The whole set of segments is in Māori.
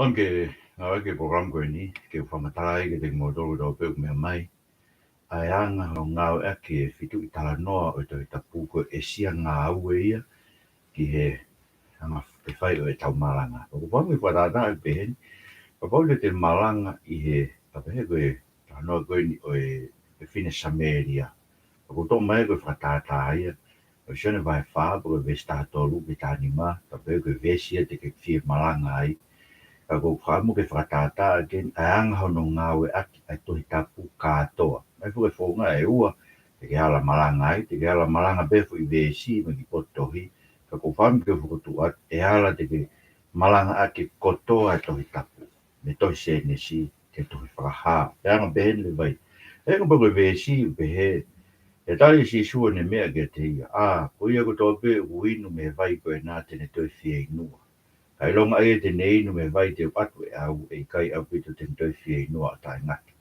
Anche ke program ko ni ke whamatai ke te modoro do pe me mai ai anga o ngā ea ke Fitu'italanoa o Tohitapu ko e sia ngā aue ia ki he anga te whai o e tau Malanga. O wangi wharana e pehen, o pau te Malanga i he tapehe ko e tanoa koe ni o e whine Sameria. O ko tō mai ko whakatata ia, o sione vai whaa ko e vesta tolu ki tāni mā, tapehe ko e vesia te ke whie Malanga ai. Ka ko whaamu ke whakatata again, ai anga hono ngāwe aki ai Tohitapu Katoa. Mai fu e whonga e ua, te ke ala Malanga ai, te ke ala Malanga befu i vesi, ma ki potohi, ka ko whaamu ke whakotu at, e ala te ke Malanga aki kotoa ai Tohitapu. Me tohi se nesi, te tohi whakaha, e anga behen le vai. E anga pako e vesi, behe, e tali si sua ne mea ke te ia, ko ia ko tope uinu me vai koe nā tene toi fie inua. Kai longa ai te nei no me vai te watu e au e kai au pito te ntoi fie inua a tai ngaki.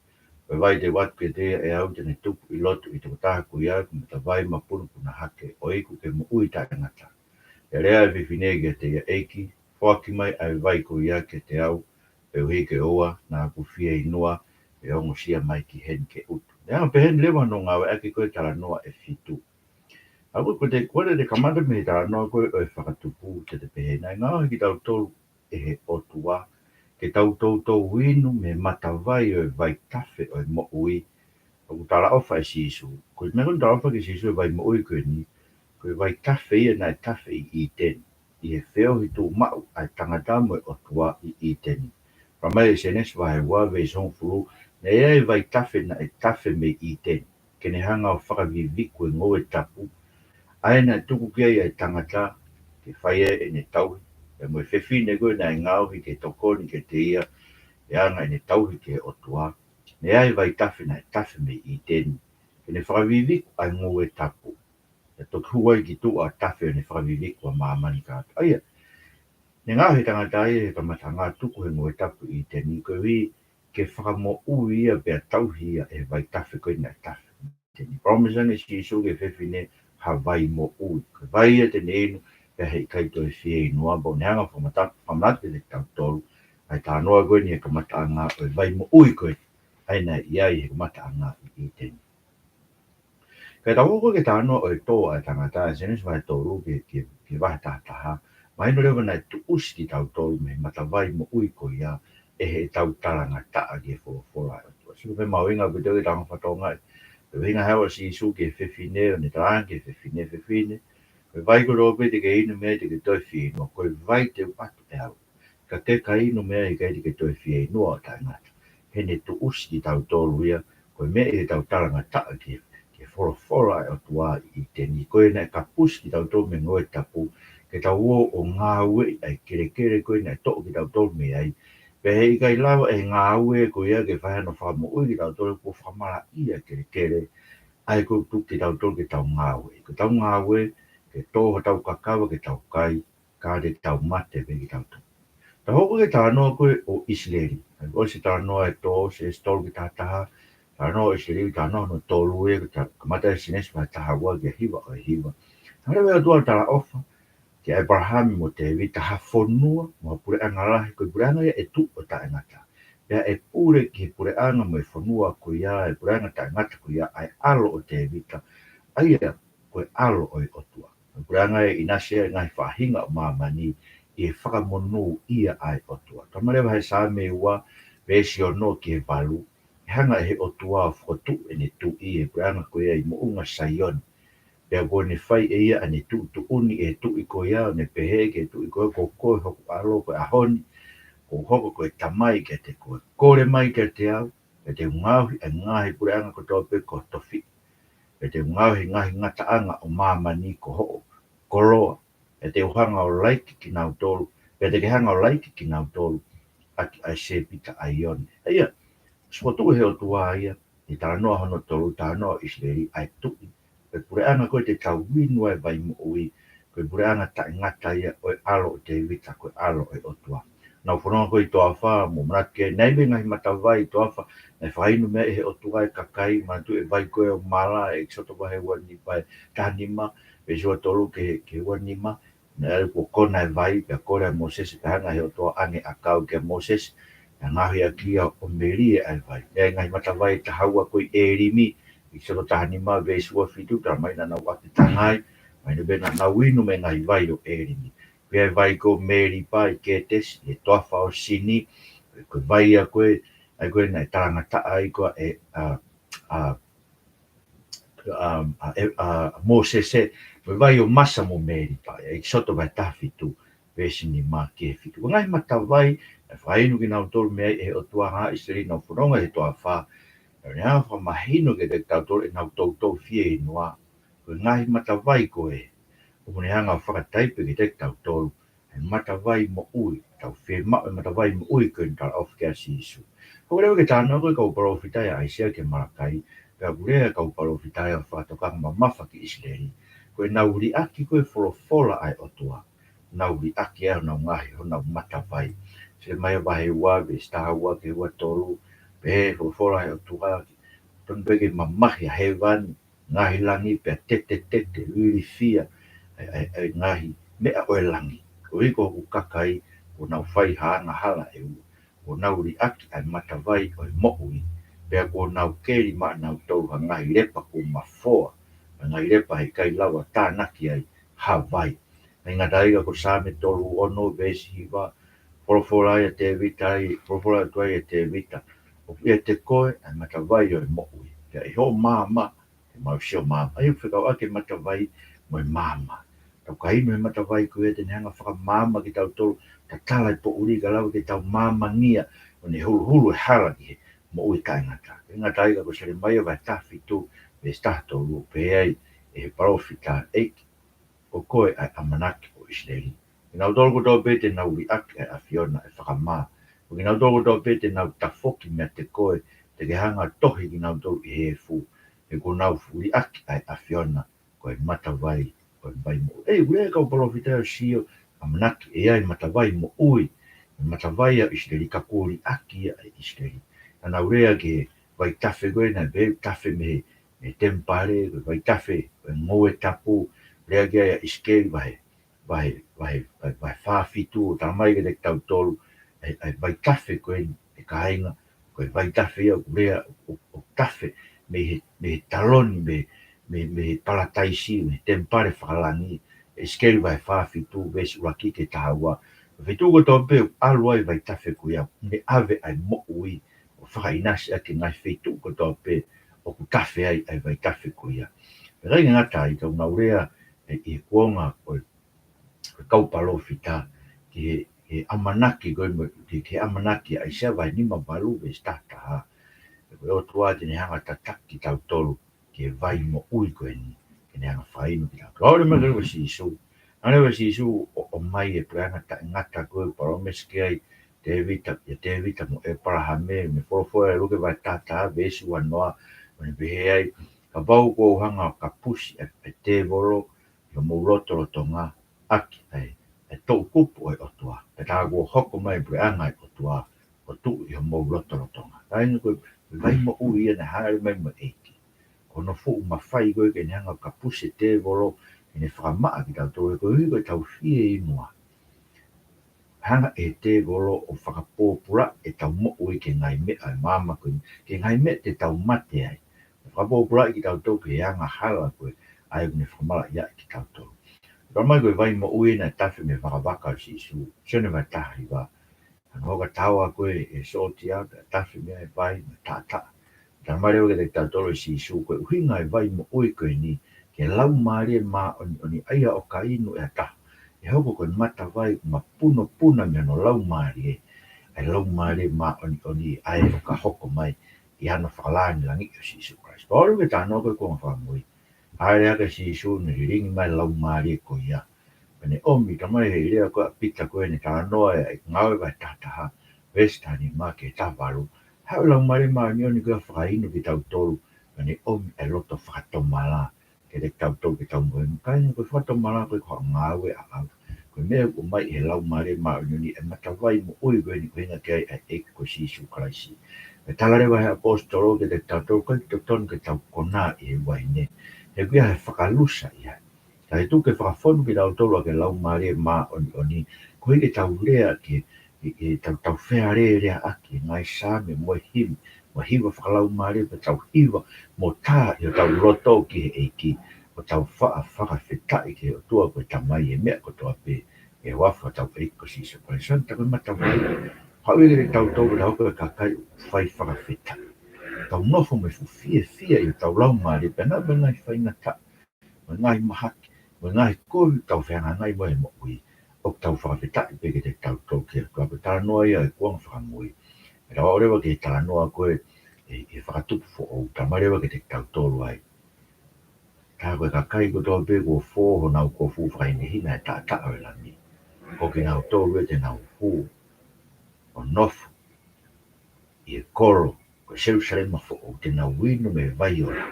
Me vai te watu ke te e au tene tupu i lotu i te wataha ku ia ku me ta vai ma punu puna hake o iku ke mo ui tai ngata. E rea e whiwhine ke te ia eiki, whaki mai ai vai ku ia ke te au e uhi ke oa nā ku fie inua e ongo sia mai ki hen ke utu. E anga pe hen lewa no ngā we ake koe tala noa e fitu. Aku ko te kore te kamata me tā no koe o e whakatupu te te pehe nai ngā ki tau tolu e he Otua ke tau tau winu me matawai o e vai tafe o e mo'ui o ku tala ofa e sisu ko me kun tala ofa ke sisu e vai mo'ui koe ni ko e vai tafe ia nai tafe i teni i he wheo hi tū mau ai tangata mo e Otua i teni Ramai e senes vai wa ve son furu ne e vai tafe na e tafe me i teni ke ne hanga o whakaviviku e ngō e tapu aina tuku kia ia tangata ke whaia e ne tauhi e mo e whewhine koe nai ngauhi ke tokoni ke te ia e anga e ne tauhi ke Otua ne ai vai tafe na e tafe me i teni ke ne whakaviviku ai ngō e tapu e toki huai ki tu a tafe o ne whakaviviku a mamani kātu aia ne ngauhi tangata ia he kamata ngā tuku he ngō e tapu i teni koe wi ke Fakamo'ui ia pia tauhi ia e vai tafe koe na e tafe teni promising e si isu ke whewhine Hawaii mo ui. Ka vai e te neinu e hei kai toi fie inua bo ne hanga whamanate te tau tolu ai tā noa koe ni e kamata a ngā o e vai mo ui koe ai nei iai he kamata a ngā i teni. Kai tau hoko ke tā noa o e tō ai tangata e senes vai tōru ke wahe tātaha mai no rewa nei tu usi ki tau tolu me mata vai mo ui koe ia e he tau taranga taa ki e whora e tua. Siku pe mawinga koe tau i tanga whatonga e Winga hawa si isu ke whewhine o ne tāng ke whewhine. Koe vai ko rope te ke inu mea te ke toi whi inua. Koe vai te watu e au. Ka te ka inu mea i kai te ke toi whi inua o tai ngata. He ne tu usi ki tau tōru ia. Koe mea i tau taranga taa ke whora e o tua i teni. Koe nei ka pusi ki tau tōru me ngoe tapu. Ke tau o ngā ue ai kere koe nei tō ki tau tōru me ai. Pe hei kai lawa e ngā ue ko ia ke whahano whamo'ui ki tau tōru ko whamara ia kere ai ko tu ki tau tōru ke tau ngā ue. Ko tau ngā ue ke tōha tau kakawa ke tau kai ka te tau mate pe ki tau tōru. Ta hoko ke tā noa koe o Isleri. O se tā noa e tō se stolu ki tā taha. Tā noa o Isleri tā noa no tōru e ka mata e sinesi mai taha ua ke hiwa o e hiwa. Tā rewa e tua tala ofa. Ke Abraham mo te vita hafonua mo pure anga lahi ko pure anga e tu o ta ngata. Pea e pure ki pure anga mo e fonua ko ia e pure anga ta ngata ko ia ai alo o te vita. Aia ko e alo o e Otua. Pure anga e inase ngai whahinga o mamani i e whakamonu ia ai Otua. Tamarewa hei sa me ua vesi o no ki e valu. E hanga e he Otua o whotu e ne tu i e pure anga ko ia i mo unga saioni. Pea ko ne whai e ia ane tu uni e tu i ko ia ne pehe ke tu i ko koe hoku alo ko ahoni ko hoko ko e tamai ke te koe kore mai ke te au e te ngauhi e ngahi pure anga ko tope ko tofi e te ngauhi ngahi ngata anga o mamani ko hoko koroa e te uhanga o laiki ki nau tolu e te kehanga o laiki ki nau tolu aki ai se pita ai one ia spotu he o tua ia i tā noa hono tolu tā noa Isleri ai tu Pe pure anga koe te tau winu e vai mo ui, koe pure anga ta ngata ia o alo o te vita koe alo e Otua. Nau whanonga koe toa wha, mo manake, nei me ngahi mata vai toa wha, nei whainu mea e he Otua e kakai, manatu e vai koe o mala, e soto wahe ua ni vai tahanima, e sua tolu ke ua nima, na ko kona vai pe kora Moses pe hanga he to ange akau ke Moses na ngahi akia o meri ai vai e ngai mata vai ta haua ko erimi i soro tahani ma ve sua fitu tra mai na wa tangai mai ne bena na winu me ngai vai o erimi pe vai ko meri pai ke tes e tofa o sini ko vai a ko ai ko na tanga ta ai ko e a Moses e vai o masa mo meri pa e soto vai ta fitu pesi ni ma ke fitu ngai mata vai e vai no kina tol me e o tua ha isri no furonga e tua fa e ha fa mahino ke te tol e na to fie noa ngai mata vai ko e o ne hanga whakatai pe ki te tol e mata vai mo ui tau fe ma e mata vai mo ui ko ta of ke sisu ko le ke tano ko profita ya isia ke marakai ka gure ka profita ya fa to ka mafa ki isleri ko na uri aki ko fola ai otua na uri aki e na ngahi na mata vai se mai vai wa be sta wa ke wa tolu pe fola ai otua ton pe ke mamahi hevan ngahi langi pe te uri fia ai ngahi me a oe langi ko i ko kakai ko na fai ha na hala e u ko na uri aki ai mata vai o mo ui pe ko na keri ma na tau ha ngahi lepa ko mafoa ngai lepa he kai lawa tā naki ai ha vai. Ai ngā taiga ko sāme tolu ono vesi wa porofora ia te vita ai, porofora tua ia te vita. O ia te koe ai mata vai o mohui. Ia i ho māma, e mau sio māma. Ai whikau ake mata vai mo i māma. Tau ka ino e mata vai ko ia te neanga whaka māma ki tau tolu, ta tala i po uri ka lau ki tau māma ngia, o ne hulu hulu e hara ki he mo ui ka ingata. Ngā taiga ko sere mai o vai tawhi tu, e stato lu pe ai e profita e o koe ai amanaki o Israeli. Ina udolgo do bete na uri aki ai afiona e whakama. O ina udolgo do bete na utafoki mea te koe te ke hanga tohi ina udolgo i he fu. E ko nau uri aki ai afiona koe mata vai koe vai mo. E ure ka o profita o sio amanaki e ai mata vai mo ui. Mata vai a Israeli ka kuri aki ai Israeli. Ana urea ke vai tafe goe na be tafe me e tempare vai tafe ngoe tapu lea gea iskei vai whawhitu o tamai ke te tau tolu vai tafe koe e kainga koe vai tafe ia lea o tafe me he taloni me he palataisi me tempare whakalangi iskei vai whawhitu vesi uraki ke tahaua Fitu ko tō peu alu ai vai tafe koe au ne ave ai mo ui o whakainasi ake ngai fitu ko tō peu o ku tafe ai vai tafe ko ia. Rai ngata i tau naurea i kuonga o kaupalo fita ki he amanaki koe mo ki amanaki ai sea vai nima balu e stata ha. Koe Otua tene hanga tataki tau tolu ki vai mo ui koe ni kene hanga whainu ki tau. Kaore me kere wasi isu. Ane wasi isu o mai e preanga ta ngata koe paromes ki ai te vita mo e parahame me forofoa e ruke vai tata besu anoa Mane behe ai, ka wau ko hanga o ka pusi e te voro, i o mauroto o tonga, aki ai, e tau kupu ai Otua. E tā kua hoko mai breanga i Otua, o tu i o mauroto o tonga. Tainga koe, vai mo ui ia na haere mai mo eiki. Kono fu ma whai koe ke ni hanga o ka pusi te voro, i ne whakamaa ki tau tau, e koe hui koe tau fie i mua. Hanga e te voro o whakapōpura e tau mo ui ke ngai me ai mama koe, ke ngai me te tau mate ai. Whakapōpura ki tau tau ke anga hala koe ai ne whamala ia ki tau tau. Ka mai koe vai mo ui na tafi me whakawaka si isu, sione mai tahi wa. Ano hoka tawa koe e soti au, tafi me vai me tata. Ka mai reo ke te tau tau si isu koe uhinga e vai mo ui koe ni, ke lau maari e maa oni aia o ka inu e ta. E hoko koe mata vai ma puno puna me no lau maari e. Ai lau maari e maa oni ai o ka hoko mai. I ana whakalani langi o si isu Christ. Paolo ke tāno koe kua whakamui. Haere ake si isu ni ringi mai lau maari e ko ia. Pene omi tamai he rea koe pita koe ni tānoa e ngawe vai tataha. Vestani ma ke tāwaru. Hau lau maari maa ni oni koe whakainu ki tau tolu. Pene omi e loto whakatomala. Ke te tau tolu ki tau moe. Kaina koe whakatomala koe kua ngawe a au. Koe mea ko mai he lau maari maa ni e matawai mo ui koe ni koe inga ke ai e ko si isu Christ. E talarewa he apostolo ke te tau tau kai te ton ke tau kona i e waine. He kuia he whakalusa ia. Tai tu ke whakawhonu ki rau tolu ke lau maare mā oni. Ko hike tau rea ke tau whea rea ake ngai sāme mo himi. Mo hiwa whakalau maare pa tau hiwa mo tā i o tau loto ki he eiki. O tau whakawhetai ke o tua koe tamai e mea ko toa pe. E wafa tau eiko si se koe. Son tako mata wai. Hau ere tau tolu rau koe kakai whai whakawhetai. Tau nofo me fia i o tau lau maare pa nā ngai whainga ta. Mo ngai mahaki. Mo ngai koe tau whenga ngai mo e mo ui. O tau whakawhetai peke te tau tau ke kua pe tānoa ia e kuanga whakamui. E rawa orewa ke tānoa koe e whakatupu fo o tamarewa ke te tau tolu ai. Tā koe kakai ko tō pe ko fōho nau ko fu whaine hina e tā o e lami. Ko ke nau tōru e te nau fu o nofu i e koro ko seru sarema fo o te nau winu me vai ora.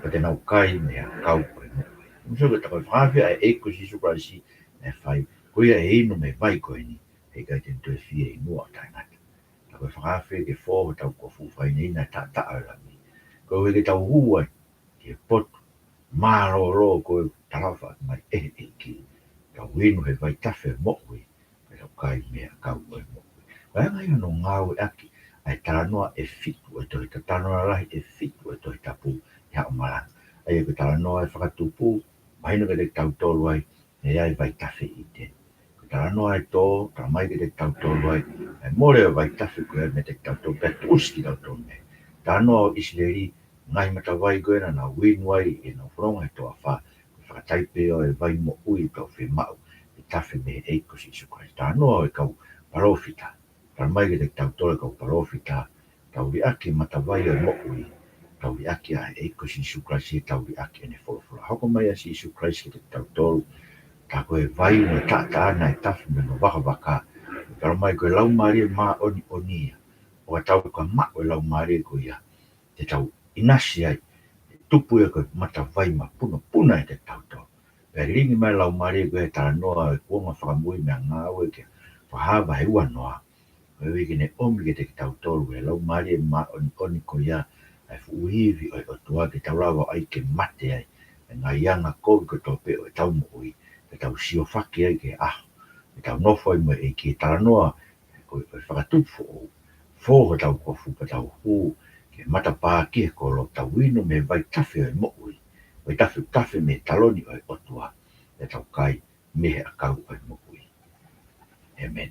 Ko te nau kai me a kau koe mo. Muso ke tako whawhia e eko si suprasi e whai. Ko ia e ino me vai koe ni. He kai te ntoi fia i mua tai ngata. Tako whakawhia ke fōho tau ko fu whaine hina e tā o e lami. Ko ke tau hua ke potu. Māroro koe tarawha mai ki. Ka winu he vai tawhi mo ui. Ka kai mea kau koe mo ui. Ka ngai no ngāu e aki. Ai Talanoa e fitu e tohita Talanoa rahi e fitu e Tohitapu ia o Malanga. Ai ko Talanoa e whakatupu. Mahina ke te tau tolu ai. E ai vai tawhi i te. Ko Talanoa e tō. Tamai ke te tau tolu ai. E more o vai tawhi koe me te tau tolu. Pea tuski tau tolu me. Talanoa o Isleri. Ngai mata vai koe na winu ai e na whronga e toa wha. Whakataipe o e vai mo ui kau whi mau. E tawhi me e eiko si sukrai. Talanoa e kau parofita. Para mai ke te tau tole kau parofita. Tau ri aki mata vai o mo ui. Tau ri aki a e eiko si sukrai si tau ri aki ene wholawhala. Hoko mai a si sukrai si te tau tolu. Tā koe vai no tā ana e tawhi me no waka waka. Para mai koe lau maari e maa oni onia. O a tau ka mako e lau maari e koe ia. Te tau inasi ai. Tupu e koe mata vai ma puna e te tau tau. Pea ringi mai lau maari e koe he Talanoa e kuonga whakamui mea ngāu e ke whahawa he ua noa. Koe wiki ne omi ke te tau tolu e lau maari e maa oni ko ia. Ai fuuhivi o Otua ke tau lawa ai ke mate ai. E ngā ianga kovi ko tō pe o e tau mo ui. Ke tau sio whaki ai ke aho. Ke tau nofo ai mo e ki Talanoa. Koe whakatupu o. Fōho tau kofu pa tau huu. Ke mata pā ki he kolo tau winu me vai tawhi o e mo ui. Vai tawhi me taloni o e Otua. E tau kai me he akau o e mo ui. Amen.